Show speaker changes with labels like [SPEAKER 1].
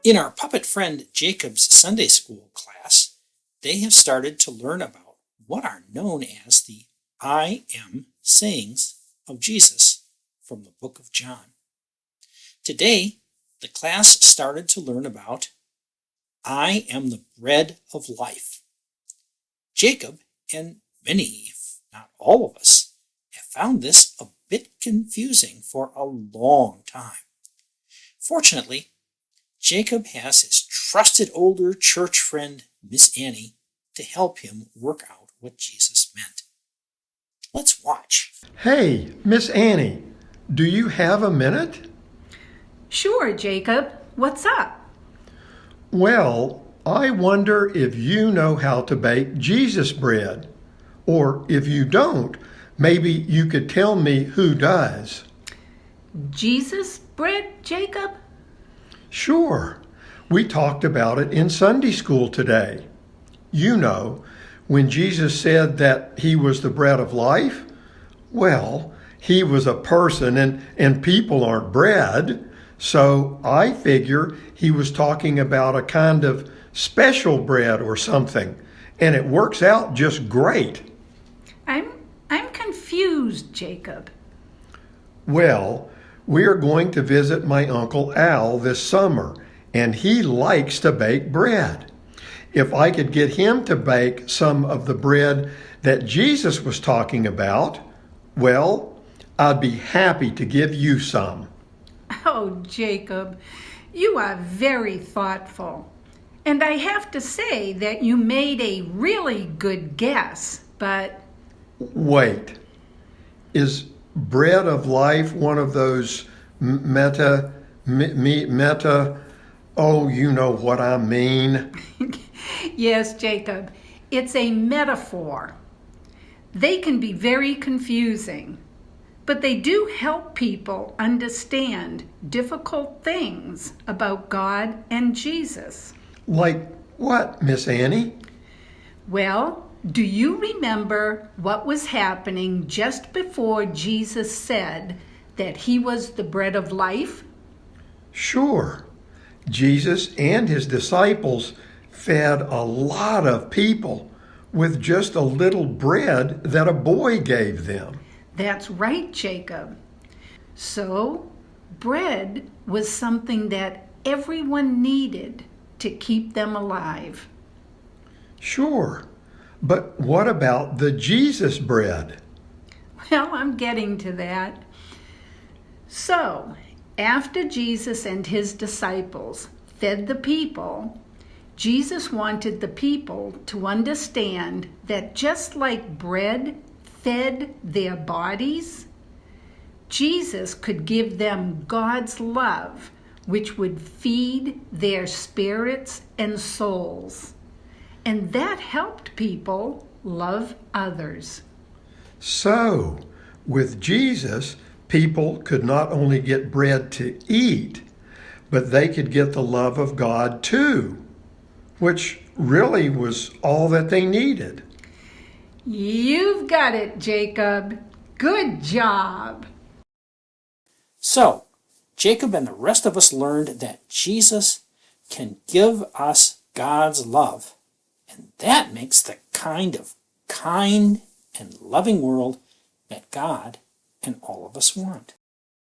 [SPEAKER 1] In our puppet friend Jacob's Sunday school class, they have started to learn about what are known as the I am sayings of Jesus from the book of John. Today, the class started to learn about I am the bread of life. Jacob and many, if not all of us, have found this a bit confusing for a long time. Fortunately, Jacob has his trusted older church friend, Miss Annie, to help him work out what Jesus meant. Let's watch.
[SPEAKER 2] Hey, Miss Annie, do you have a minute?
[SPEAKER 3] Sure, Jacob. What's up?
[SPEAKER 2] Well, I wonder if you know how to bake Jesus bread. Or if you don't, maybe you could tell me who does.
[SPEAKER 3] Jesus bread, Jacob?
[SPEAKER 2] Sure. We talked about it in Sunday school today. You know, when Jesus said that he was the bread of life, well, he was a person and people aren't bread. So I figure he was talking about a kind of special bread or something, and it works out just great.
[SPEAKER 3] I'm confused, Jacob.
[SPEAKER 2] Well, we're going to visit my Uncle Al this summer, and he likes to bake bread. If I could get him to bake some of the bread that Jesus was talking about, well, I'd be happy to give you some.
[SPEAKER 3] Oh, Jacob, you are very thoughtful. And I have to say that you made a really good guess, but...
[SPEAKER 2] Wait, is bread of life one of those meta, oh, you know what I mean?
[SPEAKER 3] Yes, Jacob, it's a metaphor. They can be very confusing, but they do help people understand difficult things about God and Jesus.
[SPEAKER 2] Like what, Miss Annie?
[SPEAKER 3] Well, do you remember what was happening just before Jesus said that he was the bread of life?
[SPEAKER 2] Sure. Jesus and his disciples fed a lot of people with just a little bread that a boy gave them.
[SPEAKER 3] That's right, Jacob. So, bread was something that everyone needed to keep them alive.
[SPEAKER 2] Sure. But what about the Jesus bread?
[SPEAKER 3] Well, I'm getting to that. So, after Jesus and his disciples fed the people, Jesus wanted the people to understand that just like bread fed their bodies, Jesus could give them God's love, which would feed their spirits and souls. And that helped people love others.
[SPEAKER 2] So, with Jesus, people could not only get bread to eat, but they could get the love of God too, which really was all that they needed.
[SPEAKER 3] You've got it, Jacob. Good job.
[SPEAKER 1] So, Jacob and the rest of us learned that Jesus can give us God's love, and that makes the kind of kind and loving world that God and all of us want.